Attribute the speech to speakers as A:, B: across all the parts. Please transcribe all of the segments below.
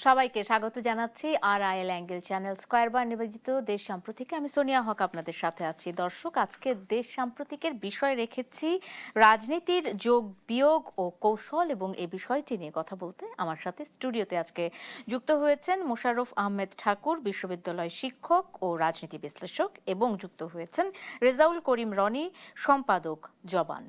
A: সবাইকে স্বাগত জানাচ্ছি RIL অ্যাঙ্গেল চ্যানেল স্কয়ার বার নিবেদিত দেশ সাম্প্রতিকে। আমি সোনিয়া হক আপনাদের সাথে আছি। দর্শক, আজকে দেশ সাম্প্রতিকের বিষয় রেখেছি রাজনীতির যোগ বিয়োগ ও কৌশল, এবং এই বিষয়টি নিয়ে কথা বলতে আমার সাথে স্টুডিওতে আজকে যুক্ত হয়েছেন মোশাররফ আহমেদ ঠাকুর, বিশ্ববিদ্যালয় শিক্ষক ও রাজনীতি বিশ্লেষক, এবং যুক্ত হয়েছেন রেজাউল করিম রনি, সম্পাদক জবান।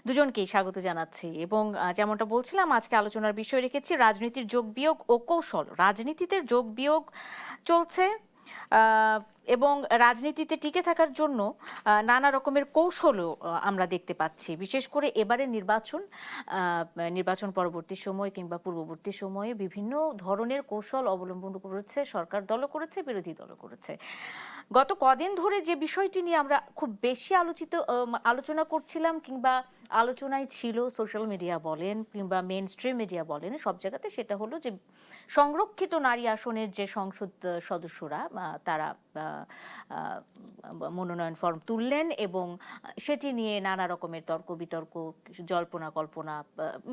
A: দুজনকেই স্বাগত জানাচ্ছি। এবং যেমনটা বলছিলাম, আজকে আলোচনার বিষয় রেখেছি রাজনীতির যোগ বিয়োগ ও কৌশল। রাজনীতিতে যোগ বিয়োগ চলছে, এবং রাজনীতিতে টিকে থাকার জন্য নানা রকমের কৌশলও আমরা দেখতে পাচ্ছি। বিশেষ করে এবারে নির্বাচন পরবর্তী সময় কিংবা পূর্ববর্তী সময়ে বিভিন্ন ধরনের কৌশল অবলম্বন করেছে সরকার দলও, করেছে বিরোধী দলও করেছে। গত কদিন ধরে যে বিষয়টি নিয়ে আমরা খুব বেশি আলোচনা করছিলাম কিংবা আলোচনায় ছিল, সোশ্যাল মিডিয়া বলেন কিংবা মেইন স্ট্রিম মিডিয়া বলেন, সব জায়গাতে সেটা হলো যে সংরক্ষিত নারী আসনের যে সংসদ সদস্যরা তারা মনোনয়ন ফর্ম তুললেন, এবং সেটি নিয়ে নানা রকমের তর্ক বিতর্ক, জল্পনা কল্পনা,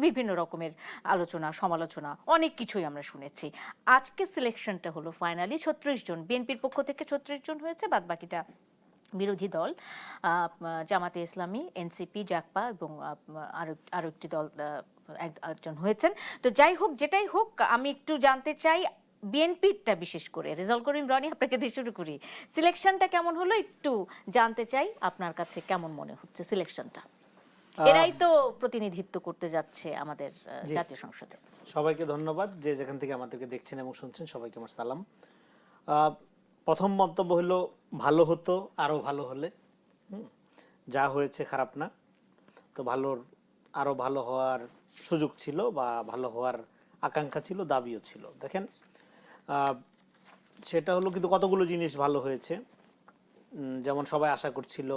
A: বিভিন্ন রকমের আলোচনা সমালোচনা, অনেক কিছুই আমরা শুনেছি। আজকে সিলেকশনটা হলো ফাইনালি 36 জন, বিএনপির পক্ষ থেকে 36 জন হয়েছে, বাদ বাকিটা বিরোধী দল জামাতে ইসলামী, এনসিপি, জাকপা এবং আরো একটি দল একজন হয়েছেন। তো যাই হোক, যেটাই হোক, আমি একটু জানতে চাই বিএনপিটা, বিশেষ করে রেজাউল করিম রনি, আপনাকে দিয়ে শুরু করি। সিলেকশনটা কেমন হলো একটু জানতে চাই, আপনার কাছে কেমন মনে হচ্ছে সিলেকশনটা? এরাই তো প্রতিনিধিত্ব করতে যাচ্ছে আমাদের জাতীয় সংসদে।
B: সবাইকে ধন্যবাদ, যে যেখান থেকে আমাদেরকে দেখছেন এবং শুনছেন, সবাইকে আমার সালাম। প্রথম মন্তব্য হলো, ভালো হতো আরো ভালো হলে। যা হয়েছে খারাপ না, তো আরো ভালো হওয়ার সুযোগ ছিল বা ভালো হওয়ার আকাঙ্ক্ষা ছিল, দাবিও ছিল। দেখেন, সেটা হলো, কিন্তু কতগুলো জিনিস ভালো হয়েছে। যেমন সবাই আশা করছিল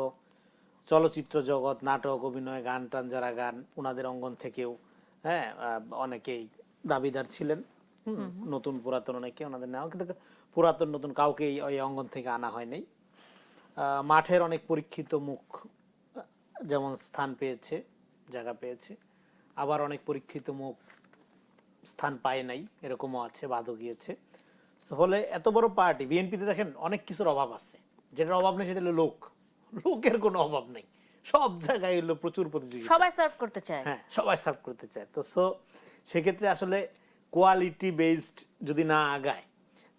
B: চলচ্চিত্র জগৎ, নাটক, অভিনয়, গান টান যারা গান, ওনাদের অঙ্গন থেকেও অনেকেই দাবিদার ছিলেন। নতুন পুরাতন অনেকে ওনাদের নেওয়া, কিন্তু পুরাতন নতুন কাউকেই ওই অঙ্গন থেকে আনা হয় নাই। মাঠের অনেক পরীক্ষিত মুখ যেমন স্থান পেয়েছে, জায়গা পেয়েছে, আবার অনেক পরীক্ষিত মুখ স্থান পায় নাই, এরকমও আছে, বাদও গিয়েছে। ফলে এত বড় পার্টি বিএনপিতে দেখেন অনেক কিছুর অভাব আছে। যেটার অভাব নেই সেটা হলো লোকের কোনো অভাব নেই, সব জায়গায় হলো প্রচুর প্রতিযোগিতা,
A: সবাই সার্ভ করতে চায়।
B: হ্যাঁ, সবাই সার্ভ করতে চায়। তো সেক্ষেত্রে আসলে কোয়ালিটি বেসড যদি না আগায়,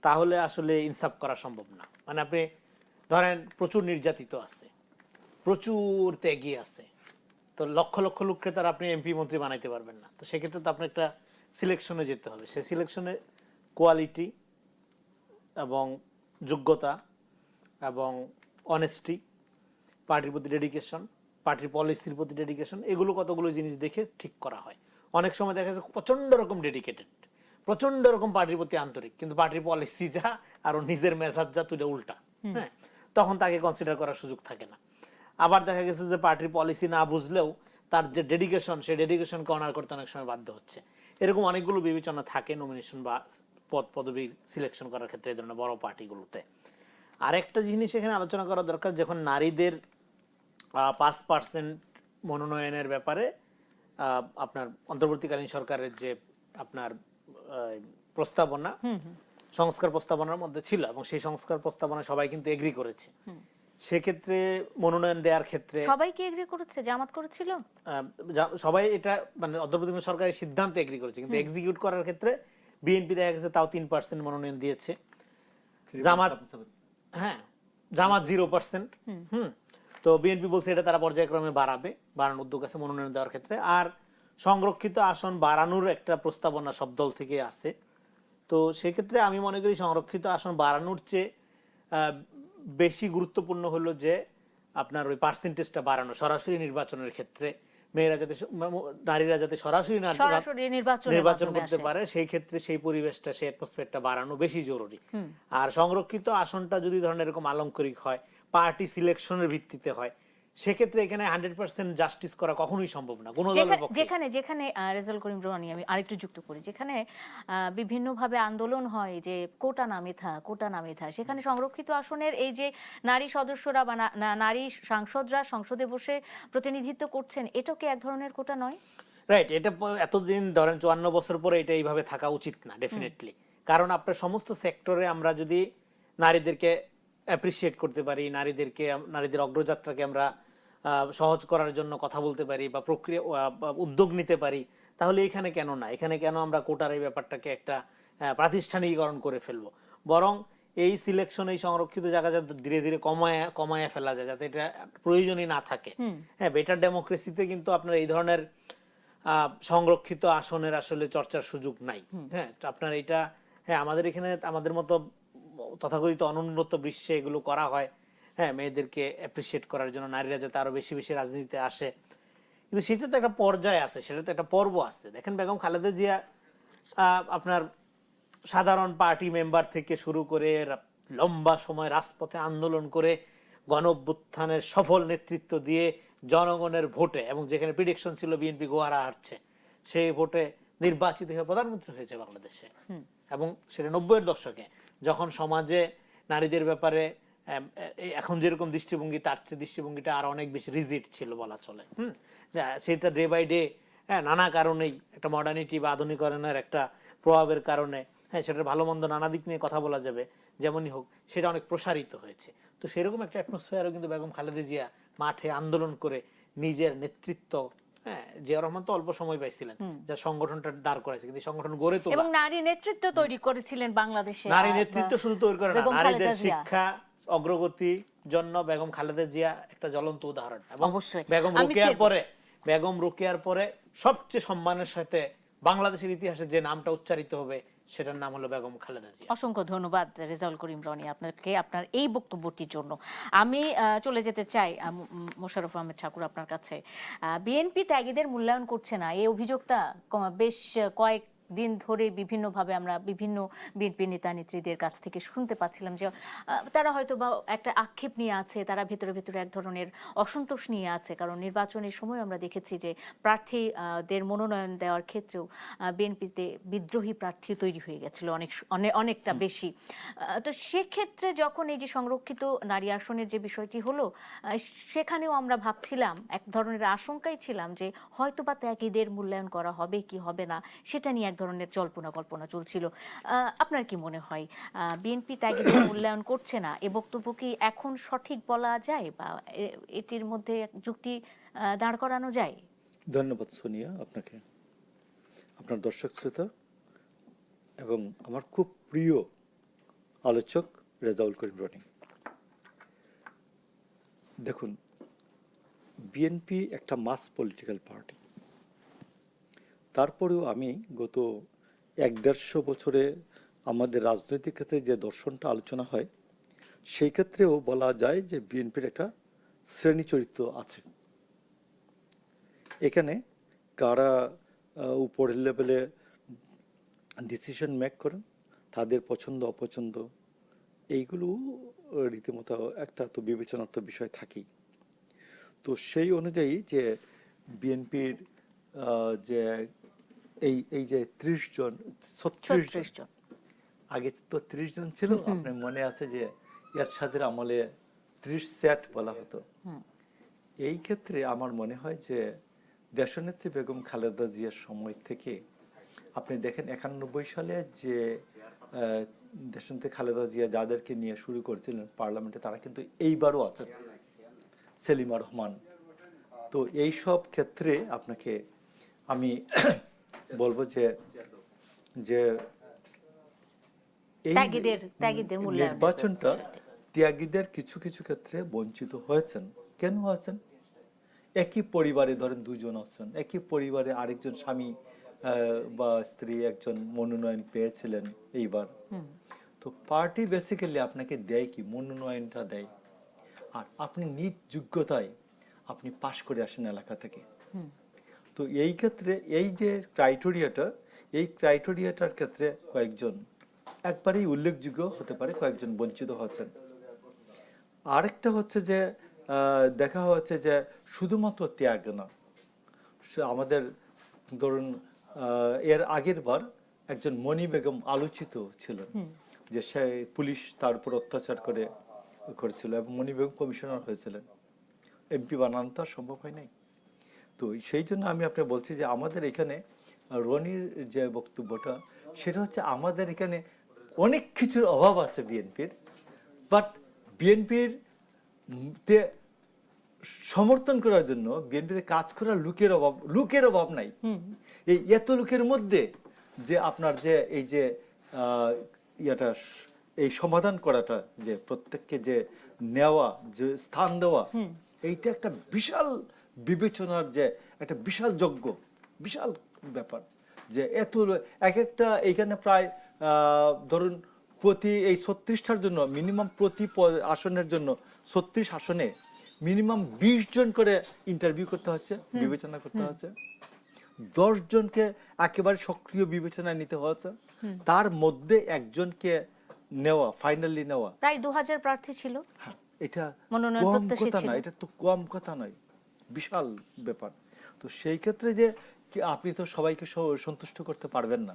B: তাহলে আসলে ইনসাফ করা সম্ভব না। মানে আপনি ধরেন প্রচুর নির্যাতিত আছে, প্রচুর ত্যাগী আছে, তো লক্ষ লক্ষ লোককে তার আপনি এমপি মন্ত্রী বানাইতে পারবেন না। তো সেক্ষেত্রে তো আপনার একটা সিলেকশনে যেতে হবে। সেই সিলেকশনে কোয়ালিটি এবং যোগ্যতা এবং অনেস্টি, পার্টির প্রতি ডেডিকেশন, পার্টির পলিসির প্রতি ডেডিকেশন, এগুলো কতগুলো জিনিস দেখে ঠিক করা হয়। অনেক সময় দেখা যাচ্ছে প্রচণ্ড রকম ডেডিকেটেড, প্রচণ্ড রকম পার্টির প্রতি আন্তরিক, কিন্তু পার্টির পলিসি যা আর নিজের মেসাজ যা, তুইটা উল্টা, হ্যাঁ, তখন তাকে কনসিডার করার সুযোগ থাকে না। আবার দেখা গেছে যে পার্টির পলিসি না বুঝলেও তার যে ডেডিকেশন, সেই ডেডিকেশনকে অনার করতে অনেক সময় বাধ্য হচ্ছে। এরকম অনেকগুলো বিবেচনা থাকে নমিনেশন বা পদবি সিলেকশন করার ক্ষেত্রে এই ধরনের বড় পার্টিগুলোতে। আরেকটা জিনিস এখানে আলোচনা করা দরকার, যখন নারীদের 5% মনোনয়নের ব্যাপারে আপনার অন্তর্বর্তীকালীন সরকারের যে আপনার প্রস্তাবনা, সংস্কার প্রস্তাবনার মধ্যে ছিল, এবং সেই সংস্কার প্রস্তাবনা সবাই কিন্তু এগ্রি করেছে। সেক্ষেত্রে মনোনয়ন দেওয়ার ক্ষেত্রে
A: সবাই কি এগ্রি করেছে? জামাত করেছিল?
B: সবাই এটা মানে অন্তর্বর্তীকালীন সরকারের সিদ্ধান্তে এগ্রি করেছে, কিন্তু এক্সিকিউট করার ক্ষেত্রে বিএনপি দেখা গেছে তাও 3% মনোনয়ন দিয়েছে, জামাত, হ্যাঁ, জামাত 0%। তো বিএনপি বলছে এটা তারা পর্যায়ক্রমে বাড়ানোর উদ্যোগ আছে মনোনয়ন দেওয়ার ক্ষেত্রে। আর সংরক্ষিত আসন বাড়ানোর একটা প্রস্তাবনা সব দল থেকে আছে। তো সেক্ষেত্রে আমি মনে করি সংরক্ষিত আসন বাড়ানোর চেয়ে বেশি গুরুত্বপূর্ণ হলো যে আপনার ওই পার্সেন্টেজটা বাড়ানো, সরাসরি নির্বাচনের ক্ষেত্রে নারীরা যাতে সরাসরি নির্বাচন করতে পারে, সেই ক্ষেত্রে সেই পরিবেশটা, সেই অ্যাটমসফিয়ারটা বাড়ানো বেশি জরুরি। আর সংরক্ষিত আসনটা যদি ধরেন এরকম আলংকরিক হয়, পার্টি সিলেকশনের ভিত্তিতে হয়, সেক্ষেত্রে এখানে 100% জাস্টিস করা কখনোই সম্ভব না কোনো দলের পক্ষে।
A: যেখানে রেজাউল করিম রনি, আমি আরেকটু যুক্ত করি, যেখানে বিভিন্নভাবে আন্দোলন হয় যে কোটা না মেধা, সেখানে সংরক্ষিত আসনের এই যে নারী সদস্যরা বা নারী সাংসদরা সংসদে বসে প্রতিনিধিত্ব করছেন, এটাও কি এক ধরনের কোটা নয়?
B: রাইট, এটা এতদিন ধরেন 54 বছর পরে এটা এইভাবে থাকা উচিত না, ডেফিনেটলি। কারণ আপনার সমস্ত সেক্টরে আমরা যদি নারীদেরকে অ্যাপ্রিসিয়েট করতে পারি, নারীদের অগ্রযাত্রাকে আমরা সহজ করার জন্য কথা বলতে পারি বা উদ্যোগ নিতে পারি, তাহলে এখানে কেন না, এখানে কেন আমরা কোটার এই ব্যাপারটাকে একটা প্রাতিষ্ঠানিকীকরণ করে ফেলবো? বরং এই সিলেকশন, এই সংরক্ষিত জায়গা যাতে ধীরে ধীরে কমায় ফেলা যায়, যাতে এটা প্রয়োজনই না থাকে। হ্যাঁ, বেটার ডেমোক্রেসিতে কিন্তু আপনার এই ধরনের সংরক্ষিত আসনের আসলে চর্চার সুযোগ নাই। হ্যাঁ, আপনার এটা, হ্যাঁ, আমাদের এখানে আমাদের মতো তথাকথিত অনুন্নত বিশ্বে এগুলো করা হয়, হ্যাঁ, মেয়েদেরকে অ্যাপ্রিসিয়েট করার জন্য, নারীরা যাতে আরো বেশি বেশি রাজনীতিতে আসে। কিন্তু সেটা তো একটা পর্যায়ে আছে, সেটা তো একটা পর্ব আছে। দেখেন বেগম খালেদা জিয়া আপনার সাধারণ পার্টি মেম্বার থেকে শুরু করে লম্বা সময় রাজপথে আন্দোলন করে গণঅভ্যুত্থানের সফল নেতৃত্ব দিয়ে জনগণের ভোটে, এবং যেখানে প্রিডিকশন ছিল বিএনপি গোহারা হারছে, সেই ভোটে নির্বাচিত হয়ে প্রধানমন্ত্রী হয়েছে বাংলাদেশে। এবং সেটা 90-এর দশকে, যখন সমাজে নারীদের ব্যাপারে এখন যেরকম দৃষ্টিভঙ্গি, তার চেয়ে দৃষ্টিভঙ্গিটা আর অনেক বেশি রিজিড ছিল বলা চলে। সেটা ডে বাই ডে, হ্যাঁ, নানা কারণেই একটা মডার্নিটি বা আধুনিকরণের একটা প্রভাবের কারণে, হ্যাঁ, সেটার ভালো মন্দ নানা দিক নিয়ে কথা বলা যাবে, যেমনই হোক, সেটা অনেক প্রসারিত হয়েছে। তো সেরকম একটা অ্যাটমসফিয়ারও কিন্তু বেগম খালেদা জিয়া মাঠে আন্দোলন করে নিজের নেতৃত্ব, হ্যাঁ, জিয়াউর রহমান তো অল্প সময় পাইছিলেন, যা সংগঠনটা দাঁড় করাইছে, কিন্তু সংগঠন গড়ে তোলা
A: এবং নারী নেতৃত্ব তৈরি করেছিলেন বাংলাদেশে।
B: নারী নেতৃত্ব শুধু তৈরি করে না,
A: বেগম
B: নারীদের
A: খালেদা জিয়া।
B: শিক্ষা অগ্রগতির জন্য বেগম খালেদা জিয়া একটা জ্বলন্ত উদাহরণ। এবং
A: অবশ্যই।
B: বেগম রোকেয়ার পরে সবচেয়ে সম্মানের সাথে বাংলাদেশের ইতিহাসে যে নামটা উচ্চারিত হবে, সেটার নাম হলো বেগম খালেদা জিয়া।
A: অসংখ্য ধন্যবাদ রেজাউল করিম রনি আপনাকে, আপনার এই বক্তব্যটির জন্য। আমি চলে যেতে চাই মোশাররফ আহমেদ ঠাকুর আপনার কাছে। বিএনপি ত্যাগীদের মূল্যায়ন করছে না, এই অভিযোগটা বেশ কয়েক দিন ধরে বিভিন্নভাবে আমরা বিভিন্ন বিএনপি নেতা নেত্রীদের কাছ থেকে শুনতে পাচ্ছিলাম যে তারা হয়তো বা একটা আক্ষেপ নিয়ে আছে, তারা ভেতরে ভেতরে এক ধরনের অসন্তোষ নিয়ে আছে। কারণ নির্বাচনের সময় আমরা দেখেছি যে প্রার্থীদের মনোনয়ন দেওয়ার ক্ষেত্রেও বিএনপিতে বিদ্রোহী প্রার্থী তৈরি হয়ে গেছিল অনেকটা বেশি। তো সেক্ষেত্রে যখন এই যে সংরক্ষিত নারী আসনের যে বিষয়টি হলো, সেখানেও আমরা ভাবছিলাম, এক ধরনের আশঙ্কাই ছিলাম যে হয়তো বা ত্যাগীদের মূল্যায়ন করা হবে কি হবে না, সেটা নিয়ে এক ধরনের জল্পনা কল্পনা চলছিল। আপনার কি মনে হয় বিএনপি ত্যাগীদের মূল্যায়ন করছে না, এ বক্তব্য কি এখন সঠিক বলা যায় বা এটির মধ্যে যুক্তি দাঁড় করানো যায়?
C: ধন্যবাদ সোনিয়া আপনাকে, আপনার দর্শক শ্রোতা এবং আমার খুব প্রিয় আলোচক রেজাউল করিম রনি। দেখুন, বিএনপি একটা মাস পলিটিক্যাল পার্টি। তারপরেও আমি গত 1-1.5 বছরে আমাদের রাজনৈতিক ক্ষেত্রে যে দর্শনটা আলোচনা হয়, সেই ক্ষেত্রেও বলা যায় যে বিএনপির একটা শ্রেণী চরিত্র আছে। এখানে কারা উপরের লেভেলে ডিসিশন মেক করেন, তাদের পছন্দ অপছন্দ, এইগুলো রীতিমতো একটা তো বিবেচনার তো বিষয় থাকেই। তো সেই অনুযায়ী যে বিএনপির যে এই যে 30 জন 36 জন, আগে তো 30 জন ছিল, আপনার মনে আছে যে এরশাদের আমলে 30 সেট বলা হতো। এই ক্ষেত্রে আমার মনে হয় যে দেশনেত্রী বেগম খালেদা জিয়ার সময় থেকে আপনি দেখেন 91 সালে যে দেশনেত্রী খালেদা জিয়া যাদেরকে নিয়ে শুরু করেছিলেন পার্লামেন্টে, তারা কিন্তু এইবারও আছেন, সেলিমা রহমান। তো এই সব ক্ষেত্রে আপনাকে আমি বলবো যে এই নির্বাচনটা ত্যাগীদের কিছু কিছু ক্ষেত্রে বঞ্চিত হয়েছেন। কেন হয়েছেন? একই পরিবারে ধরেন 2 জন আছেন, একই পরিবারে আরেকজন স্বামী বা স্ত্রী একজন মনোনয়ন পেয়েছিলেন এইবার। তো পার্টি বেসিক্যালি আপনাকে দেয় কি, মনোনয়নটা দেয়, আর আপনি নিজ যোগ্যতায় আপনি পাশ করে আসেন এলাকা থেকে। তো এই ক্ষেত্রে এই যে ক্রাইটেরিয়াটার ক্ষেত্রে কয়েকজন একবারেই উল্লেখযোগ্য হতে পারে, কয়েকজন বঞ্চিত হচ্ছেন। আরেকটা হচ্ছে যে দেখা হচ্ছে যে শুধুমাত্র ত্যাগ না, আমাদের ধরুন এর আগের বার একজন মনি বেগম আলোচিত ছিলেন, যে সে পুলিশ তার উপর অত্যাচার করেছিল এবং মনি বেগম কমিশনার হয়েছিলেন। এমপি বানানো তো সম্ভব হয় নাই। তো সেই জন্য আমি আপনাকে বলছি যে আমাদের এখানে রনির যে বক্তব্যটা, সেটা হচ্ছে আমাদের এখানে অনেক কিছুর অভাব আছে বিএনপির, বাট বিএনপির সমর্থন করার জন্য বিএনপিতে কাজ করার লোকের অভাব নাই। এই এত লোকের মধ্যে যে আপনার যে এই যে ইয়াটা এই সমাধান করাটা, যে প্রত্যেককে যে নেওয়া, যে স্থান দেওয়া, এইটা একটা বিশাল বিবেচনার যে একটা বিশাল যজ্ঞ, বিশাল ব্যাপার। যে এত এক একটা এইখানে প্রায় ধরুন প্রতি এই 36টার জন্য মিনিমাম প্রতি আসনের জন্য 36 আসনে মিনিমাম 20 জন করে ইন্টারভিউ করতে হচ্ছে, বিবেচনা করতে হচ্ছে। 10 জনকে একেবারে সক্রিয় বিবেচনায় নিতে হচ্ছে, তার মধ্যে একজনকে নেওয়া, ফাইনালি নেওয়া।
A: প্রায় 2000 প্রার্থী ছিল।
C: এটা
A: মনোনয়ন
C: কম
A: প্রত্যাশী
C: কথা
A: ছিল।
C: না, এটা তো কম কথা নয়, বিশাল ব্যাপার। তো সেই ক্ষেত্রে যে আপনি তো সবাইকে সন্তুষ্ট করতে পারবেন না।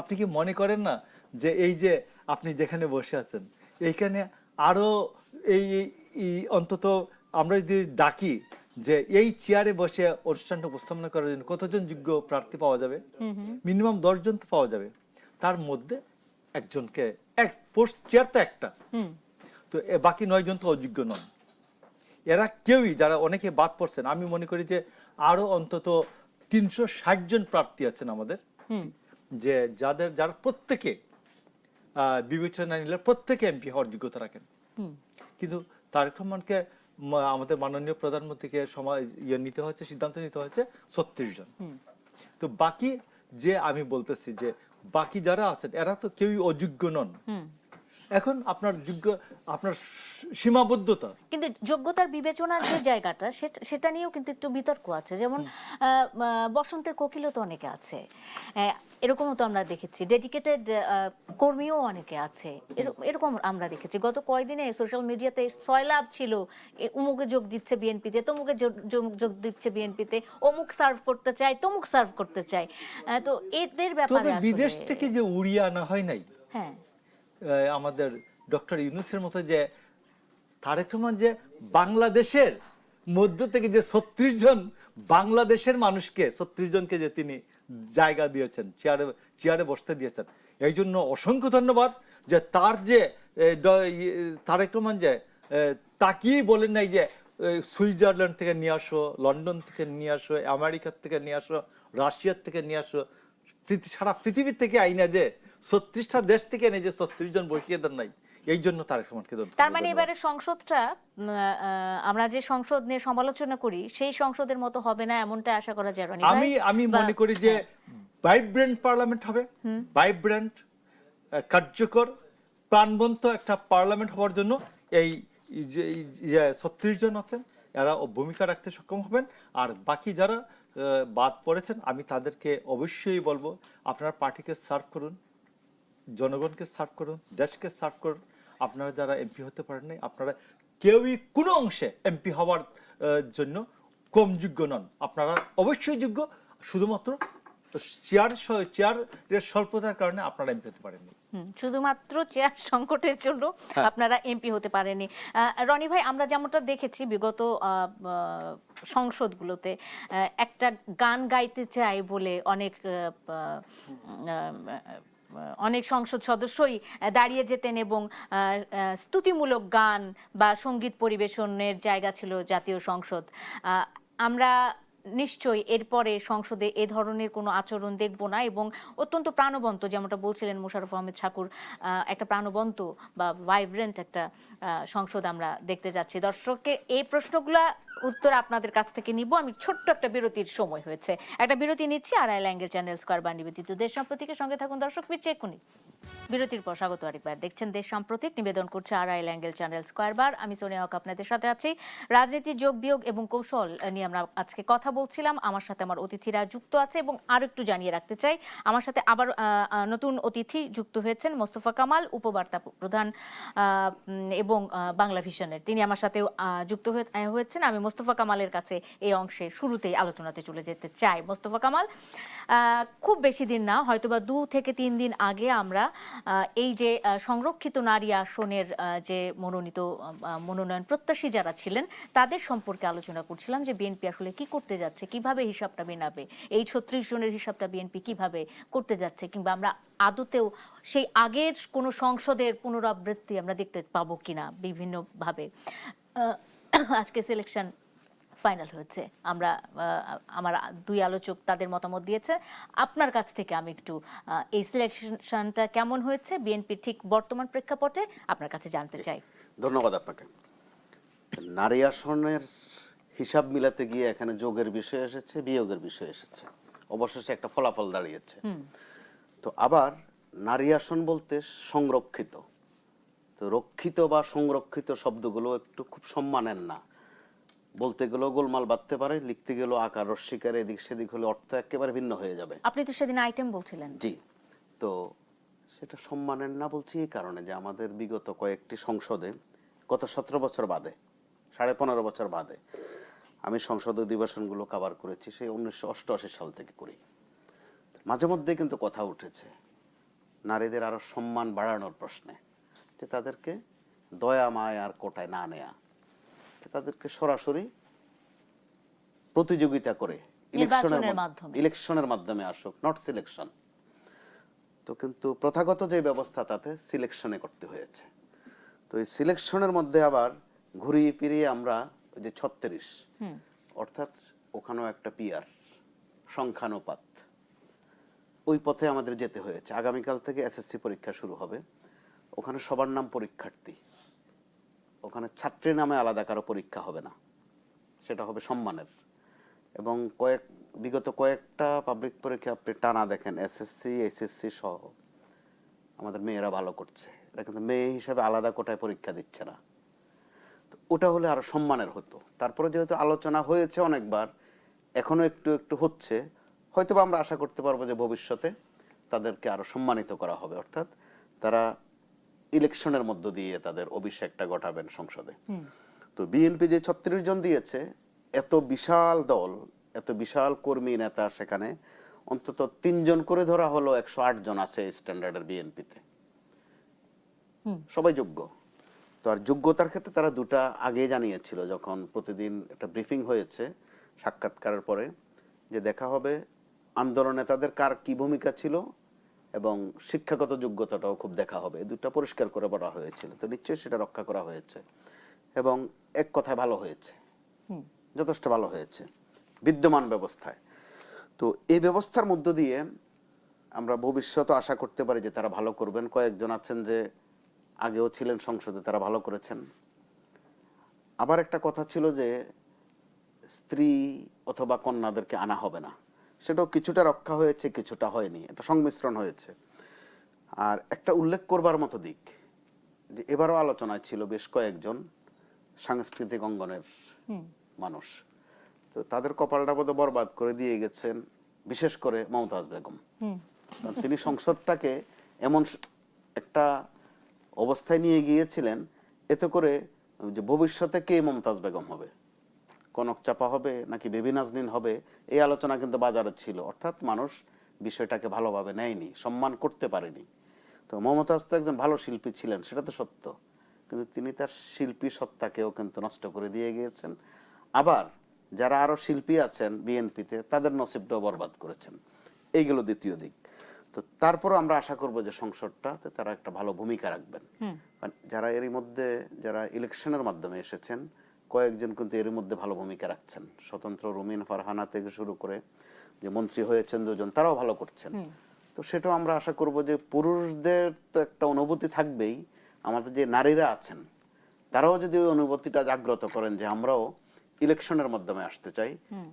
C: আপনি কি মনে করেন না যে এই যে আপনি যেখানে বসে আছেন এইখানে আরো এই অন্তত আমরা যদি ডাকি যে এই চেয়ারে বসে অনুষ্ঠানটা উপস্থাপনা করার জন্য কতজন যোগ্য প্রার্থী পাওয়া যাবে? মিনিমাম 10 জন তো পাওয়া যাবে। তার মধ্যে একজনকে, এক পোস্ট চেয়ার তো একটা, তো বাকি 9 জন তো অযোগ্য নন। এরা কেউই, যারা অনেকে বাদ পড়ছেন, আমি মনে করি যে আরো অন্তত 360 জন প্রার্থী আছেন আমাদের, যে যারা প্রত্যেকে বিবেচনা নিলে প্রত্যেকে এমপি হওয়ার যোগ্যতা রাখেন। কিন্তু তারেক রহমানকে আমাদের মাননীয় প্রধানমন্ত্রীকে নিতে হচ্ছে, সিদ্ধান্ত নিতে হচ্ছে 36 জন। তো বাকি যে আমি বলতেছি যে বাকি যারা আছেন এরা তো কেউই অযোগ্য নন। এখন আপনার যোগ্য, আপনার সীমাবদ্ধতা,
A: কিন্তু যোগ্যতার বিবেচনার যে জায়গাটা সেটা নিয়েও কিন্তু একটু বিতর্ক আছে। যেমন বসন্তের কোকিলও তো অনেকে আছে, এরকমও তো আমরা দেখেছি। ডেডিকেটেড কর্মীও অনেকে আছে, এরকম আমরা দেখেছি। গত কয়েকদিনে সোশ্যাল মিডিয়াতে সয়লাভ ছিল, উমুকে যোগ দিচ্ছে বিএনপিতে, তমুকে যোগ দিচ্ছে বিএনপিতে, অমুক সার্ভ করতে চায়, তমুক সার্ভ করতে চায়। তো এদের ব্যাপারে
C: বিদেশ থেকে যে উড়িয়ে আনা হয় নাই,
A: হ্যাঁ,
C: আমাদের ডক্টর ইউনূসের মতো, যে তারেক রহমান যে বাংলাদেশের মধ্য থেকে যে 36 জন বাংলাদেশের মানুষকে, 36 জনকে যে তিনি জায়গা দিয়েছেন, চেয়ারে বসতে দিয়েছেন, এই জন্য অসংখ্য ধন্যবাদ। যে তার যে তারেক রহমান যে তাকিয়ে বলেন নাই যে সুইজারল্যান্ড থেকে নিয়ে আসো, লন্ডন থেকে নিয়ে আসো, আমেরিকার থেকে নিয়ে আসো, রাশিয়ার থেকে নিয়ে আসো, সারা পৃথিবীর থেকে আইনা যে 36টা দেশ থেকে এনে যে 36 জন বসিয়ে দেন নাই, এই জন্য তারেক রহমানকে ধন্যবাদ।
A: তার মানে এবারে সংসদটা, আমরা যে সংসদ নিয়ে সমালোচনা করি সেই সংসদের মতো হবে না, এমনটা আশা করা যায়।
C: আমি মনে করি যে ভাইব্রেন্ট পার্লামেন্ট হবে, ভাইব্রেন্ট, কার্যকর, প্রাণবন্ত একটা পার্লামেন্ট হওয়ার জন্য এই যে 36 জন আছেন এরা ভূমিকা রাখতে সক্ষম হবেন। আর বাকি যারা বাদ পড়েছেন আমি তাদেরকে অবশ্যই বলবো, আপনারা পার্টিকে সার্ভ করুন, জনগণকে সার্ভ করুন, দেশকে সার্ভ করুন। আপনারা যারা এমপি হতে পারেন নাই, আপনারা কেউই কোনো অংশে এমপি হওয়ার জন্য কম যোগ্য নন। আপনারা অবশ্যই যোগ্য, শুধুমাত্র চেয়ারের স্বল্পতার কারণে আপনারা এমপি হতে পারেননি।
A: শুধুমাত্র চেয়ার সংকটের জন্য আপনারা এমপি হতে পারেননি। রনি ভাই, আমরা যেমনটা দেখেছি বিগত সংসদগুলোতে, একটা গান গাইতে চাই বলে অনেক সংসদ সদস্যই দাঁড়িয়ে যেতেন এবং স্তুতিমূলক গান বা সঙ্গীত পরিবেশনের জায়গা ছিল জাতীয় সংসদ। আমরা নিশ্চয়ই এরপরে সংসদে এ ধরনের কোনো আচরণ দেখব না এবং অত্যন্ত প্রাণবন্ত, যেমনটা বলছিলেন মোশাররফ আহমেদ ঠাকুর, একটা প্রাণবন্ত বা ভাইব্রেন্ট একটা সংসদ আমরা দেখতে যাচ্ছি। দর্শককে এই প্রশ্নগুলো উত্তর আপনাদের কাছ থেকে নিব। আমি ছোট্ট একটা বিরতির সময় হয়েছে, একটা বিরতি নিচ্ছি। আড়াইল অ্যাঙ্গেল চ্যানেল স্কয়ার বার নিবেদিত দেশ সাম্প্রতিকের সঙ্গে থাকুন দর্শক। ফিরছে এক্ষুনি বিরতির পর। স্বাগত আরেকবার, দেখছেন দেশ সাম্প্রতিক, নিবেদন করছে আড়াইল অ্যাঙ্গেল চ্যানেল স্কয়ার বার। আমি সোনিয়া হক আপনাদের সাথে আছি। রাজনীতির যোগ বিয়োগ এবং কৌশল নিয়ে আমরা আজকে কথা বলছিলাম। আমার সাথে আমার অতিথিরা যুক্ত আছে এবং আরো একটু জানিয়ে রাখতে চাই, আমার সাথে আবার নতুন অতিথি যুক্ত হয়েছেন মোস্তফা কামাল, উপবার্তা প্রধান এবং বাংলা ভিশনের, তিনি আমার সাথে যুক্ত হয়েছেন। আমি মোস্তফা কামালের কাছে এই অংশে শুরুতেই আলোচনাতে চলে যেতে চাই। মোস্তফা কামাল, খুব বেশি দিন না, হয়তোবা 2 থেকে 3 দিন আগে আমরা এই যে সংরক্ষিত নারী আসনের যে মনোনয়ন প্রত্যাশী যারা ছিলেন তাদের সম্পর্কে আলোচনা করছিলাম যে বিএনপি আসলে কি করতে যাচ্ছে, কিভাবে হিসাবটা মেনাবে, এই 36 জনের হিসাবটা বিএনপি কিভাবে করতে যাচ্ছে, কিংবা আমরা আদতেও সেই আগের কোনো সংসদের পুনরাবৃত্তি আমরা দেখতে পাবো কিনা বিভিন্নভাবে। আজকে সিলেকশন ফাইনাল হয়েছে, আমরা আমার দুই আলোচক তাদের মতামত দিয়েছে। আপনার কাছ থেকে আমি একটু এই সিলেকশনটা কেমন হয়েছে বিএনপি ঠিক বর্তমান প্রেক্ষাপটে আপনার কাছে জানতে চাই।
D: ধন্যবাদ আপনাকে। নারী আসনের হিসাব মিলাতে গিয়ে এখানে যোগের বিষয় এসেছে, বিয়োগের বিষয় এসেছে, অবশেষে একটা ফলাফল দাঁড়িয়েছে। তো আবার নারী আসন বলতে সংরক্ষিত, তো রক্ষিত বা সংরক্ষিত শব্দগুলো একটু খুব সম্মানের না, বলতে গেলেও গোলমাল বাঁধতে পারে, লিখতে গেলেও আকার রস্বীকার এদিক সেদিক হলে অর্থ একেবারে ভিন্ন হয়ে যাবে।
A: আপনি তো সেদিন আইটেম বলছিলেন।
D: জি, তো সেটা সম্মানের না বলছি এই কারণে যে আমাদের বিগত কয়েকটি সংসদে গত 17 বছর বাদে, 15.5 বছর বাদে আমি সংসদ অধিবেশনগুলো কভার করেছি, সেই 1988 সাল থেকে করি। মাঝে মধ্যে কিন্তু কথা উঠেছে নারীদের আরো সম্মান বাড়ানোর প্রশ্নে, যে তাদেরকে দয়া মায় আর কোটায় না নেয়া, তাদেরকে সরাসরি প্রতিযোগিতা করে ইলেকশনের মাধ্যমে আসুক, নট সিলেকশন। তো কিন্তু প্রথাগত যে ব্যবস্থা তাতে সিলেকশনে করতে হয়েছে। তো এই সিলেকশনের মধ্যে আবার ঘুরিয়ে ফিরিয়ে আমরা ওই যে 36, অর্থাৎ ওখানেও একটা পিয়ার সংখ্যানুপাত, ওই পথে আমাদের যেতে হয়েছে। আগামীকাল থেকে এসএসসি পরীক্ষা শুরু হবে, ওখানে সবার নাম পরীক্ষার্থী, ওখানে ছাত্রী নামে আলাদা কারো পরীক্ষা হবে না, সেটা হবে সম্মানের। এবং বিগত কয়েকটা পাবলিক পরীক্ষা আপনি টানা দেখেন, এসএসসি এইচএসসি সহ আমাদের মেয়েরা ভালো করছে, এটা কিন্তু মেয়ে হিসাবে আলাদা কোটায় পরীক্ষা দিচ্ছে না। তো ওটা হলে আরো সম্মানের হতো। তারপরে যেহেতু আলোচনা হয়েছে অনেকবার, এখনো একটু একটু হচ্ছে, হয়তো আমরা আশা করতে পারবো যে ভবিষ্যতে তাদেরকে আরো সম্মানিত করা হবে, অর্থাৎ তারা ইলেকশনের মধ্য দিয়ে তাদের অভিষেকটা ঘটাবেন সংসদে। তো বিএনপি যে 36 জন দিয়েছে, এত বিশাল দল, এত বিশাল কর্মী নেতা, সেখানে অন্তত 3 জন করে ধরা হলো 108 জন আছে স্ট্যান্ডার্ডের বিএনপিতে, সবাই যোগ্য। তো আর যোগ্যতার ক্ষেত্রে তারা দুটা আগে জানিয়েছিল, যখন প্রতিদিন একটা ব্রিফিং হয়েছে সাক্ষাৎকারের পরে, যে দেখা হবে আন্দোলনে তাদের কার কি ভূমিকা ছিল এবং শিক্ষাগত যোগ্যতাটাও খুব দেখা হবে, দুটা পরিষ্কার করে বলা হয়েছিল। তো নিশ্চয়ই সেটা রক্ষা করা হয়েছে এবং এক কথায় ভালো হয়েছে, যথেষ্ট ভালো হয়েছে বিদ্যমান ব্যবস্থায়। তো এই ব্যবস্থার মধ্য দিয়ে আমরা ভবিষ্যতে আশা করতে পারি যে তারা ভালো করবেন। কয়েকজন আছেন যে আগেও ছিলেন সংসদে, তারা ভালো করেছেন। আবার একটা কথা ছিল যে স্ত্রী অথবা কন্যাদেরকে আনা হবে না, সেটাও কিছুটা রক্ষা হয়েছে, কিছুটা হয়নি, এটা সংমিশ্রণ হয়েছে। আর একটা উল্লেখ করবার মতো দিক, যে এবারও আলোচনায় ছিল বেশ কয়েকজন সাংস্কৃতিক অঙ্গনের মানুষ, তো তাদের কপালটা বোধ বরবাদ করে দিয়ে গেছেন বিশেষ করে মমতাজ বেগম। তিনি সংসদটাকে এমন একটা অবস্থায় নিয়ে গিয়েছিলেন, এতে করে যে ভবিষ্যতে কে মমতাজ বেগম হবে, কনক চাপা হবে নাকি বেবি নাজনীন হবে, এই আলোচনা কিন্তু বাজারে ছিল। অর্থাৎ মানুষ বিষয়টাকে ভালোভাবে নেয়নি, সম্মান করতে পারেনি। তো মমতাজ তো একজন ভালো শিল্পী ছিলেন, সেটা তো সত্য, কিন্তু তিনি তার শিল্পী সত্তাকেও কিন্তু নষ্ট করে দিয়ে গিয়েছেন। আবার যারা আরো শিল্পী আছেন বিএনপিতে, তাদের নসিবটাও বরবাদ করেছেন। এইগুলো দ্বিতীয় দিক। তো তারপরে আমরা আশা করব যে সংসদটাতে তারা একটা ভালো ভূমিকা রাখবেন। যারা এরই মধ্যে যারা ইলেকশনের মাধ্যমে এসেছেন, কয়েকজন কিন্তু এর মধ্যে ভালো ভূমিকা রাখছেন। স্বতন্ত্র রুমিন ফারহানা থেকে শুরু করে যে মন্ত্রী হয়েছেন 2 জন, তারাও ভালো করছেন। তো সেটাও আমরা আশা করব যে পুরুষদের তো একটা অনুভূতি থাকবেই, আমাদের যে নারীরা আছেন তারাও যদি ওই অনুভূতিটা জাগ্রত করেন যে আমরাও ইলেকশনের মাধ্যমে আসতে চাই,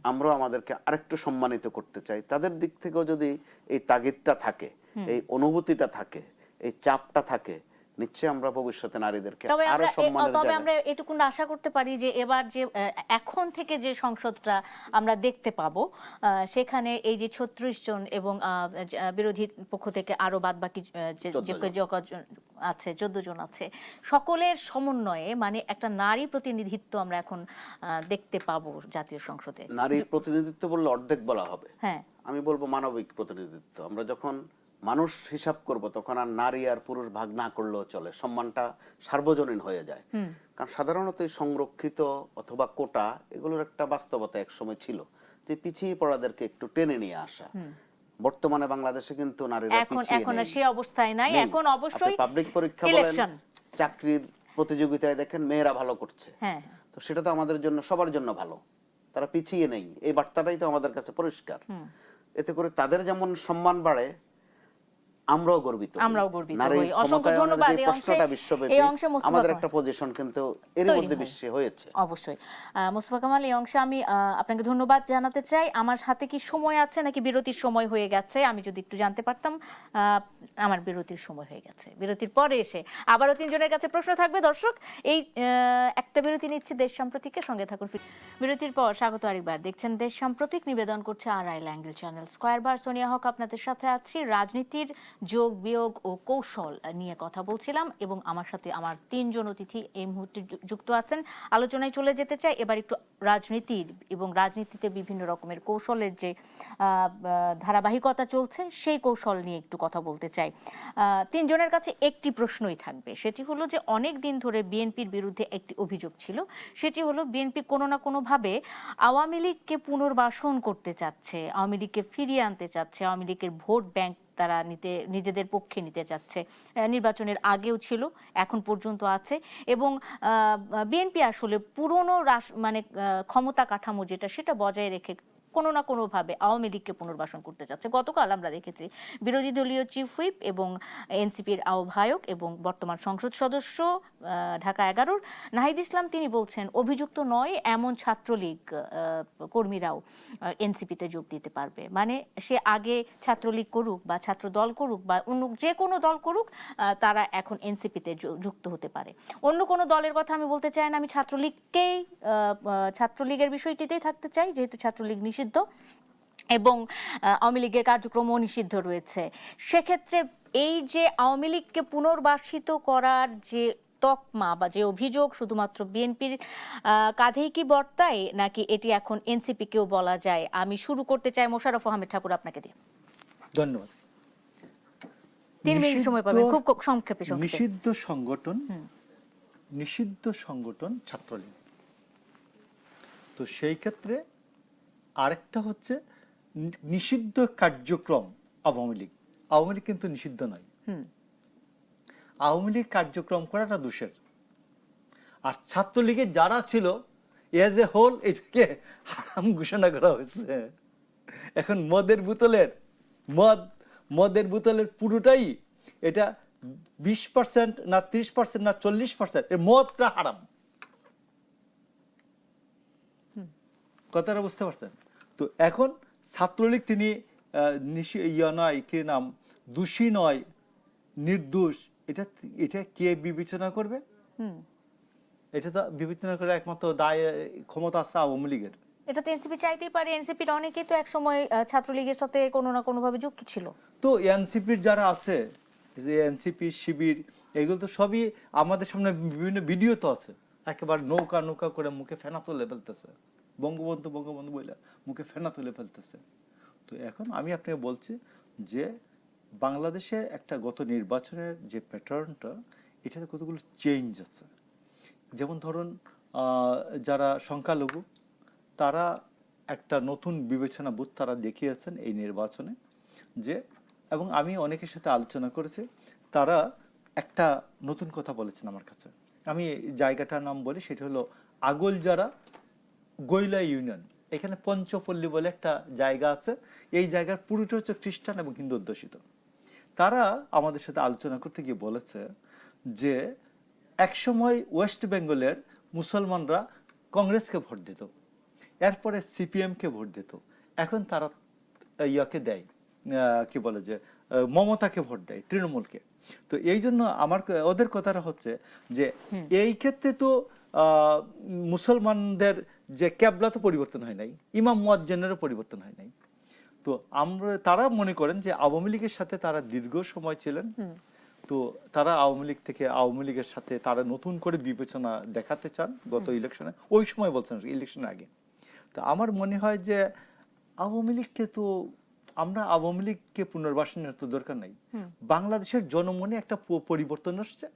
D: আমরাও আমাদেরকে আরেকটু সম্মানিত করতে চাই, তাদের দিক থেকেও যদি এই তাগিদটা থাকে, এই অনুভূতিটা থাকে, এই চাপটা থাকে, নিশ্চয়ই আমরা ভবিষ্যতে নারীদেরকে আরো সম্মানের
A: তবে আমরা এটুকু আশা করতে পারি যে এবার যে এখন থেকে যে সংসদটা আমরা দেখতে পাবো, সেখানে এই যে 36 জন এবং বিরোধী পক্ষ থেকে আরো বাদবাকি আছে 14 জন আছে, সকলের সমন্বয়ে মানে একটা নারী প্রতিনিধিত্ব আমরা এখন দেখতে পাবো জাতীয় সংসদে।
D: নারী প্রতিনিধিত্ব বললে অর্ধেক বলা হবে,
A: হ্যাঁ,
D: আমি বলবো মানবিক প্রতিনিধিত্ব। আমরা যখন মানুষ হিসাব করব তখন আর নারী আর পুরুষ ভাগ না করলেও চলে, সম্মানটা সার্বজনীন হয়ে যায়। কারণ সাধারণত এই সংরক্ষিত অথবা কোটা এগুলোর একটা বাস্তবতা একসময় ছিল যে পিছিয়ে পড়াদেরকে একটু টেনে নিয়ে আসা। বর্তমানে বাংলাদেশে কিন্তু নারীরা পিছিয়ে
A: এখন
D: নেই,
A: সেই অবস্থায় নাই,
D: নেই।
A: এখন অবশ্যই
D: পাবলিক পরীক্ষা বলেন,
A: ইলেকশন,
D: চাকরির প্রতিযোগিতায় দেখেন মেয়েরা ভালো করছে,
A: হ্যাঁ,
D: তো সেটা তো আমাদের জন্য সবার জন্য ভালো, তারা পিছিয়ে নেই, এই বার্তাটাই তো আমাদের কাছে পরিষ্কার। এতে করে তাদের যেমন সম্মান বাড়ে, আমরাও গর্বিত হই।
A: আমরাও গর্বিত
D: নারীর
A: হই। অসংখ্য
D: ক্ষমতায়নের
A: ধন্যবাদ।
D: যে
A: এই
D: প্রশ্নটা
A: অংশে
D: বিশ্বব্যাপী,
A: মুস্তাফা
D: আমাদের
A: কামাল
D: একটা পজিশন কিন্তু এর
A: তৈরি
D: মধ্যে
A: হয়।
D: বিশ্বে হয়েছে।
A: অবশ্যই মোস্তফা কামাল, এই অংশে আমি আপনাকে ধন্যবাদ জানাতে চাই। আমার হাতে কি সময় আছে নাকি বিরতির সময় হয়ে গেছে? আমি যদি একটু জানতে পারতাম। আমার বিরতির সময় হয়ে গেছে, বিরতির পরে এসে আবারও তিনজনের কাছে প্রশ্ন থাকবে। দর্শক, এই একটা বিরতি নিচ্ছি, দেশ সাম্প্রতিকের সঙ্গে থাকুন। বিরতির পর স্বাগত আরেকবার, দেখছেন দেশ সাম্প্রতিক, নিবেদন করছে আরআইএল অ্যাঙ্গেল চ্যানেল। স্কয়ারবার, সোনিয়া হক আপনাদের সাথে আছি। রাজনীতির যোগ বিয়োগ ও কৌশল নিয়ে কথা বলছিলাম এবং আমার সাথে আমার তিনজন অতিথি এই মুহূর্তে যুক্ত আছেন। আলোচনায় চলে যেতে চাই এবার একটু রাজনীতির এবং রাজনীতিতে বিভিন্ন রকমের কৌশলের যে ধারাবাহিকতা চলছে সেই কৌশল নিয়ে একটু কথা বলতে চাই। তিনজনের কাছে একটি প্রশ্নই থাকবে, সেটি হলো যে অনেক দিন ধরে বিএনপির বিরুদ্ধে একটি অভিযোগ ছিল, সেটি হলো বিএনপি কোনো না কোনোভাবে আওয়ামী লীগকে পুনর্বাসন করতে চাচ্ছে, আওয়ামী লীগকে ফিরিয়ে আনতে চাচ্ছে, আওয়ামী লীগের ভোট ব্যাংক তারা নিজেদের পক্ষে নিতে চাচ্ছে। নির্বাচনের আগেও ছিল, এখন পর্যন্ত আছে এবং বিএনপি আসলে পুরনো মানে ক্ষমতা কাঠামো যেটা সেটা বজায় রেখে কোনো না কোনোভাবে আওয়ামী লীগকে পুনর্বাসন করতে চাচ্ছে। গতকাল আমরা দেখেছি বিরোধী দলীয় চিফ হুইপ এবং এনসিপির আহ্বায়ক এবং বর্তমান সংসদ সদস্য ঢাকা 11 নাহিদ ইসলাম, তিনি বলছেন অভিযুক্ত নয় এমন ছাত্রলীগ কর্মীরাও এনসিপিতে যোগ দিতে পারবে। মানে সে আগে ছাত্রলীগ করুক বা ছাত্র দল করুক বা অন্য যে কোনো দল করুক, তারা এখন এনসিপিতে যুক্ত হতে পারে। অন্য কোনো দলের কথা আমি বলতে চাই না, আমি ছাত্রলীগের বিষয়টিতেই থাকতে চাই, যেহেতু ছাত্রলীগ নিষিদ্ধ এবং আওয়ামী লীগের কার্যক্রমও নিষিদ্ধ রয়েছে। সেক্ষেত্রে এই যে আওয়ামী লীগকে পুনর্বাসিত করার যে তকমা বা যে অভিযোগ শুধুমাত্র বিএনপির কাঁধেই কি বর্তায় নাকি এটি এখন এনসিপি কেও বলা যায়? আমি শুরু করতে চাই মোশাররফ আহমেদ ঠাকুর আপনাকে দিয়ে।
C: ধন্যবাদ।
A: 3 মিনিট সময় পাবেন, খুব সংক্ষেপে।
C: নিষিদ্ধ সংগঠন ছাত্রলীগ। তো সেই ক্ষেত্রে আরেকটা হচ্ছে নিষিদ্ধ কার্যক্রম আওয়ামী লীগ। আওয়ামী লীগ কিন্তু নিষিদ্ধ নয়। আওয়ামী লীগ কার্যক্রম করাটা দোষের। আর ছাত্রলীগের যারা ছিল এজ এ হোল এটাকে হারাম ঘোষণা করা হয়েছে। এখন মদের বোতলের পুরোটাই এটা 20% না 30% না 40%, এর মদটা হারাম। কথাটা বুঝতে পারছেন? তো এখন ছাত্রলীগ তিনি দোষী নয়, নির্দোষ, এটা কে বিবেচনা করবে? এটা তো বিবেচনা করে একমাত্র দায় ক্ষমতা আছে আওয়ামী লীগের।
A: এটা তো এনসিপি চাইতেই পারে। এনসিপির অনেকেই তো একসময় ছাত্রলীগের সাথে কোনো না কোনোভাবে যুক্ত ছিল।
C: তো এনসিপির যারা আছে, যে এনসিপি শিবির, এগুলো তো সবই আমাদের সামনে বিভিন্ন ভিডিও তো আছে, একেবারে নৌকা করে মুখে ফেনা তুলে ফেলতেছে, বঙ্গবন্ধু বলে মুখে ফেনা তুলে ফেলতেছে। তো এখন আমি আপনাকে বলছি যে বাংলাদেশে একটা গত নির্বাচনের যে প্যাটার্নটা, এটাতে কতগুলো চেঞ্জ আছে। যেমন ধরুন যারা সংখ্যালঘু, তারা একটা নতুন বিবেচনা বোধ তারা দেখিয়েছেন এই নির্বাচনে, যে এবং আমি অনেকের সাথে আলোচনা করেছি, তারা একটা নতুন কথা বলেছেন আমার কাছে। আমি জায়গাটার নাম বলি, সেটা হলো আগলজারা গৈলা ইউনিয়ন। এখানে পঞ্চপল্লী বলে একটা জায়গা আছে, এই জায়গার পুরোটা হচ্ছে খ্রিস্টান এবং হিন্দু অধ্যুষিত। তারা আমাদের সাথে আলোচনা করতে গিয়ে বলেছে যে একসময় ওয়েস্ট বেঙ্গলের মুসলমানরা কংগ্রেসকে ভোট দিত, এরপরে সিপিএমকে ভোট দিত, এখন তারা ইয়াকে দেয়, কি বলে যে মমতাকে ভোট দেয়, তৃণমূলকে। তো এই জন্য ওদের কথাটা হচ্ছে যে এই ক্ষেত্রে তো মুসলমানদের যে ক্যাবলা তো পরিবর্তন হয় নাই, ইমাম মুয়াজ্জিনেরও পরিবর্তন হয় নাই। তো তারা মনে করেন যে আওয়ামী লীগের সাথে তারা দীর্ঘ সময় ছিলেন, তো তারা আওয়ামী লীগের সাথে তারা নতুন করে বিবেচনা দেখাতে চান গত ইলেকশনে, ওই সময় বলছেন ইলেকশনের আগে। তো আমার মনে হয় যে আওয়ামী লীগকে তো আমরা আওয়ামী লীগকে পুনর্বাসনের তো দরকার নাই। বাংলাদেশের জনমনে একটা পরিবর্তন আসছে,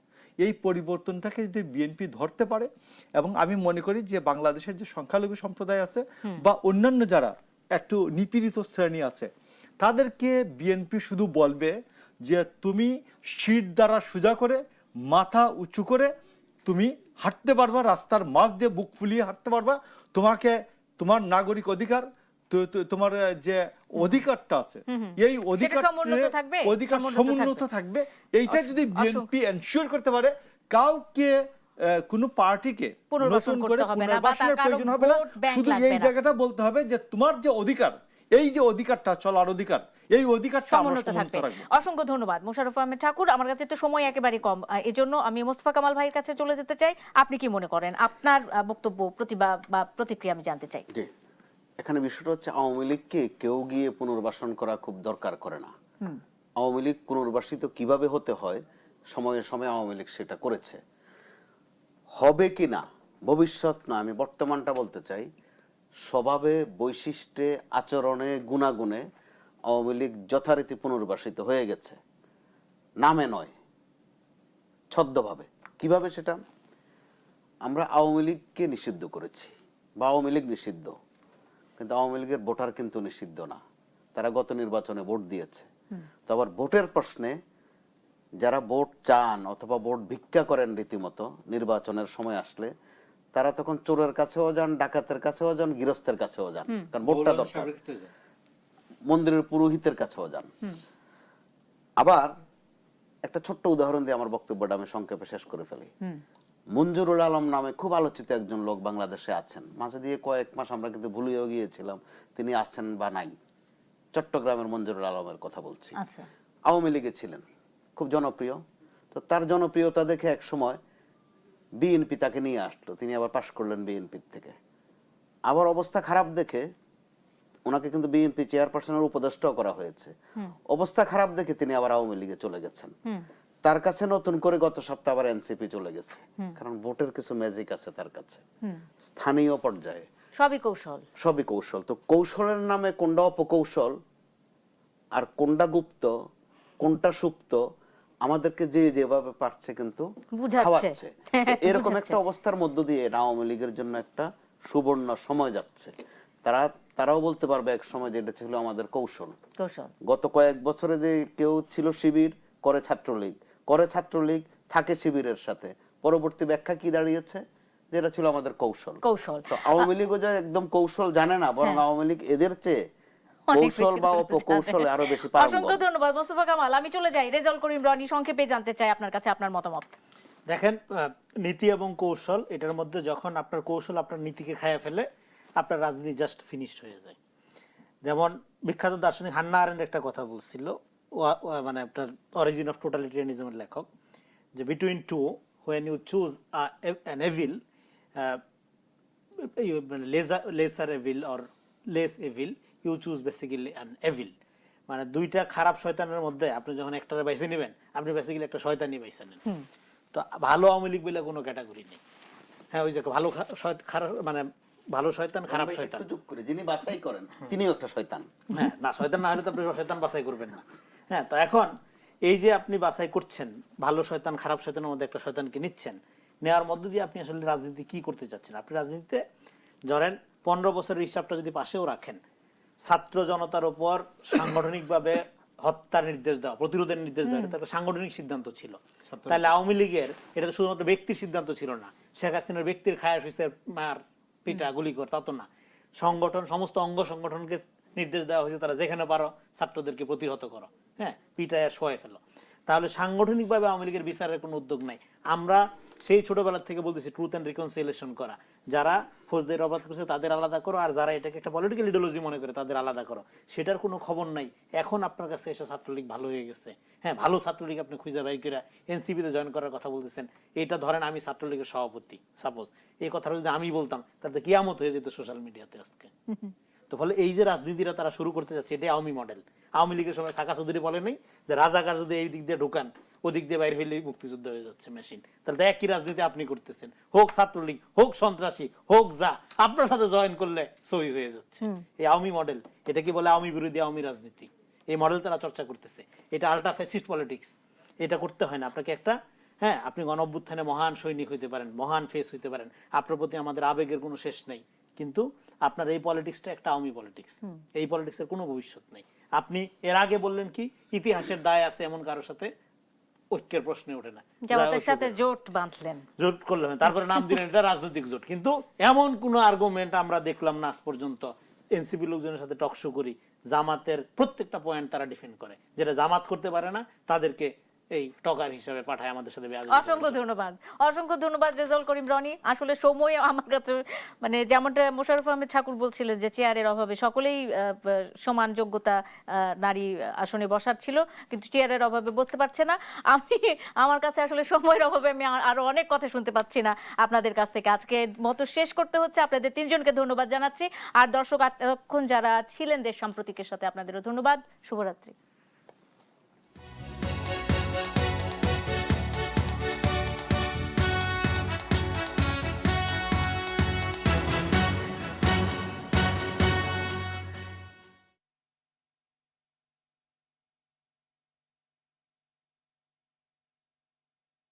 C: এই পরিবর্তনটাকে যদি বিএনপি ধরতে পারে, এবং আমি মনে করি যে বাংলাদেশের যে সংখ্যালঘু সম্প্রদায় আছে বা অন্যান্য যারা একটু নিপীড়িত শ্রেণী আছে, তাদেরকে বিএনপি শুধু বলবে যে তুমি শির দ্বারা সোজা করে মাথা উঁচু করে তুমি হাঁটতে পারবা, রাস্তার মাঝ দিয়ে বুক ফুলিয়ে হাঁটতে পারবা, তোমাকে তোমার নাগরিক অধিকার, তোমার যে অধিকারটা আছে এই অধিকার সমুন্নত থাকবে। এইটা যদি বিএনপি এনশিওর করতে পারে, কাউকে কোন পার্টিকে নতুন করে পুনর্বাসনের প্রয়োজন হবে না। শুধু এই জায়গাটা বলতে হবে যে তোমার যে অধিকার, এই যে অধিকারটা, চলার অধিকার, এই অধিকারটা আমরা সমুন্নত রাখবো।
A: অসংখ্য ধন্যবাদ মোশাররফ আহমেদ ঠাকুর। আমার কাছে তো সময় একেবারে কম, এজন্য আমি মোস্তফা কামাল ভাইয়ের কাছে চলে যেতে চাই। আপনি কি মনে করেন? আপনার বক্তব্য, প্রতিভা বা প্রতিক্রিয়া আমি জানতে চাই।
D: জি, এখানে বিষয়টা হচ্ছে আওয়ামী লীগকে কেউ গিয়ে পুনর্বাসন করা খুব দরকার করে না। আওয়ামী লীগ পুনর্বাসিত কিভাবে হতে হয়, সময়ে সময়ে আওয়ামী লীগ সেটা করেছে। হবে কিনা ভবিষ্যৎ না, আমি বর্তমানটা বলতে চাই। স্বভাবে, বৈশিষ্ট্যে, আচরণে, গুণাগুণে আওয়ামী লীগ যথারীতি পুনর্বাসিত হয়ে গেছে, নামে নয়, ছদ্মভাবে। কিভাবে সেটা? আমরা আওয়ামী লীগকে নিষিদ্ধ করেছি বা আওয়ামী লীগ নিষিদ্ধ, কিন্তু আওয়ামী লীগের ভোটার কিন্তু নিষিদ্ধ না। তারা গত নির্বাচনে ভোট দিয়েছে। তো আবার ভোটের প্রশ্নে যারা ভোট চান অথবা ভোট ভিক্ষা করেন রীতিমতো নির্বাচনের সময় আসলে, তারা তখন চোরের কাছেও যান, ডাকাতের কাছেও যান, গৃহস্থের কাছেও যান, কারণ ভোটটা দরকার, মন্দিরের পুরোহিতের কাছেও যান। আবার একটা ছোট্ট উদাহরণ দিয়ে আমার বক্তব্যটা আমি সংক্ষেপে শেষ করে ফেলি। মঞ্জুরুল আলম নামে খুব আলোচিত একজন লোক বাংলাদেশে আছেন, মাঝে দিয়ে কয়েক মাস আমরা কিন্তু ভুলেও গিয়েছিলাম তিনি আছেন বা নাই। চট্টগ্রামের মঞ্জুরুল আলমের কথা বলছি। আওয়ামী লীগে ছিলেন, খুব জনপ্রিয়। তো তার জনপ্রিয়তা দেখে এক সময় বিএনপি তাকে নিয়ে আসলো, তিনি আবার পাশ করলেন বিএনপির থেকে। আবার অবস্থা খারাপ দেখে ওনাকে কিন্তু বিএনপি চেয়ারপারসনের উপদেষ্টাও করা হয়েছে। অবস্থা খারাপ দেখে তিনি আবার আওয়ামী লীগে চলে গেছেন। তার কাছে নতুন করে গত সপ্তাহে আবার এনসিপি চলে গেছে, কারণ ভোটের কিছু ম্যাজিক আছে তার কাছে স্থানীয় পর্যায়ে। সবই কৌশল। তো কৌশলের নামে কোনটা অপকৌশল আর কোনটা গুপ্ত, কোনটা সুপ্ত, আমাদেরকে যে যেভাবে পারছে কিন্তু খাওয়াচ্ছে। এরকম একটা অবস্থার মধ্য দিয়ে আওয়ামী লীগের জন্য একটা সুবর্ণ সময় যাচ্ছে। তারাও বলতে পারবে এক সময় যেটা ছিল আমাদের কৌশল। গত কয়েক বছরে যে কেউ ছিল শিবির, করে ছাত্রলীগ, থাকে শিবিরের সাথে, পরবর্তী ব্যাখ্যা কি দাঁড়িয়েছে, যেটা ছিল আমাদের কৌশল। তো আওয়ামী লীগও যে একদম কৌশল জানে না, বরং আওয়ামী লীগ এদের চেয়ে কৌশল বা অপকৌশলে আরো বেশি পারদর্শী।
A: অসংখ্য ধন্যবাদ মোস্তফা কামাল। আমি চলে যাই রেজাউল করিম রনি, সংক্ষেপে জানতে চাই আপনার কাছে আপনার মতামত।
B: দেখেন, নীতি এবং কৌশল, এটার মধ্যে যখন আপনার কৌশল আপনার নীতিকে খাইয়া ফেলে, আপনার রাজনীতি জাস্ট ফিনিশড হয়ে যায়। যেমন বিখ্যাত দার্শনিক হান্না আরেন্ট একটা কথা বলছিল, মানে আপনার অরিজিন অফ টোটালিটারিয়ানিজমের লেখক, যে between two when you choose an evil, lesser evil or less evil, you choose basically an evil. মানে দুইটা খারাপ শয়তানের মধ্যে আপনি যখন একটারে বাইছে নেবেন, আপনি বেসিক্যালি একটা শয়তানি বাইছে নেন। তো ভালো আওয়ামী লীগ বলে কোনো ক্যাটাগরি নেই। হ্যাঁ, ওই যে ভালো খারাপ, মানে ভালো শয়তান, খারাপ শয়তান,
D: যিনি বাছাই করেন তিনিও একটা শয়তান।
B: হ্যাঁ, না শয়তান না হলে তো আপনি শয়তান বাছাই করবেন না। হ্যাঁ, তো এখন এই যে আপনি বাছাই করছেন, ভালো শয়তান খারাপ শয়তানের মধ্যে একটা শয়তানকে নিচ্ছেন, নেওয়ার মধ্য দিয়ে আপনি আসলে রাজনীতি কি করতে চাচ্ছেন? আপনি রাজনীতিতে ধরেন 15 বছরের হিসাবটা যদি পাশেও রাখেন, ছাত্র জনতার উপর সাংগঠনিকভাবে হত্যার নির্দেশ দেওয়া, প্রতিরোধের নির্দেশ দেওয়া, এটা একটা সাংগঠনিক সিদ্ধান্ত ছিল। তাহলে আওয়ামী লীগের এটা তো শুধুমাত্র ব্যক্তির সিদ্ধান্ত ছিল না, শেখ হাসিনার ব্যক্তির খায়াস হয়েছে মার পিটা গুলি কর, তা তো না। সংগঠন, সমস্ত অঙ্গ সংগঠনকে নির্দেশ দেওয়া হয়েছে তারা যেখানে পারো ছাত্রদেরকে প্রতিহত করো, হ্যাঁ, পিটায় শোয়ে ফেলো। তাহলে সাংগঠনিকভাবে আওয়ামী লীগের বিচারের কোনো উদ্যোগ নাই। আমরা সেই ছোটবেলা থেকে বলতেছি ট্রুথ অ্যান্ড রিকনসিলিয়েশন করা, যারা ফৌজদারি অপরাধ করছে তাদের আলাদা করো, আর যারা এটাকে একটা পলিটিক্যাল ইডিওলজি মনে করে তাদের আলাদা করো। সেটার কোনো খবর নাই। এখন আপনার কাছে এসে ছাত্রলীগ ভালো হয়ে গেছে, হ্যাঁ, ভালো ছাত্রলীগ আপনি খুঁজে বাই করে এনসিপিতে জয়েন করার কথা বলতেছেন। এটা ধরেন আমি ছাত্রলীগের সভাপতি, সাপোজ এই কথাটা যদি আমি বলতাম, তাতে কিয়ামত হয়ে যেত সোশ্যাল মিডিয়াতে আজকে। তো ফলে এই যে রাজনীতিটা তারা শুরু করতে যাচ্ছে, এটাই আওয়ামী মডেল। আওয়ামী লীগের সময় সাকা চৌধুরী বলে নাই যে রাজাকার যদি এই দিক দিয়ে ঢুকান, ওদিক দিয়ে বাইরে হইলেই মুক্তিযুদ্ধ হয়ে যাচ্ছে মেশিন। তাহলে তো একই রাজনীতি আপনি করতেছেন, হোক ছাত্রলীগ, হোক সন্ত্রাসী, হোক যা, আপনার সাথে জয়েন করলে সই হয়ে যাচ্ছে। এই আওয়ামী মডেল, এটা কি বলে আওয়ামী বিরোধী আওয়ামী রাজনীতি, এই মডেল তারা চর্চা করতেছে। এটা আল্ট্রা ফ্যাসিস্ট পলিটিক্স, এটা করতে হয় না আপনাকে। একটা হ্যাঁ, আপনি গণ অভ্যুত্থানে মহান সৈনিক হইতে পারেন, মহান ফেস হইতে পারেন, আপনার প্রতি আমাদের আবেগের কোনো শেষ নেই, কিন্তু আপনার এই পলিটিক্সটা একটা আওয়ামী পলিটিক্স, এই পলিটিক্সের কোনো ভবিষ্যৎ নেই। আপনি এর আগে বললেন কি ইতিহাসের দায় আছে এমন কারোর সাথে ঐক্যের প্রশ্নে ওঠে না,
A: জামাতের সাথে জোট বাঁধলেন,
B: জোট করলেন, তারপরে নাম দিলেন এটা রাজনৈতিক জোট, কিন্তু এমন কোন আর্গুমেন্ট আমরা দেখলাম না আজ পর্যন্ত। এনসিপি লোকজনের সাথে টকশো করি, জামাতের প্রত্যেকটা পয়েন্ট তারা ডিফেন্ড করে, যেটা জামাত করতে পারে না তাদেরকে এই টকার হিসাবে পাঠায় আমাদের সাথে বেয়াদবি করে।
A: অসংখ্য ধন্যবাদ, অসংখ্য ধন্যবাদ রেজাউল করিম রনি। আসলে সময় আমার কাছে মানে যেমনটা মোশাররফ আহমেদ ঠাকুর বলছিলেন যে চেয়ারের অভাবে সকলেই সমান যোগ্যতা নারী আসনে বসার ছিল, কিন্তু চেয়ারের অভাবে বসতে পারছে না। আমার কাছে আসলে সময়ের অভাবে আমি আরো অনেক কথা শুনতে পাচ্ছি না আপনাদের কাছ থেকে। আজকে মতো শেষ করতে হচ্ছে। আপনাদের তিনজনকে ধন্যবাদ জানাচ্ছি, আর দর্শক এতক্ষণ যারা ছিলেন দেশ সাম্প্রতিকের সাথে আপনাদেরও ধন্যবাদ। শুভরাত্রি।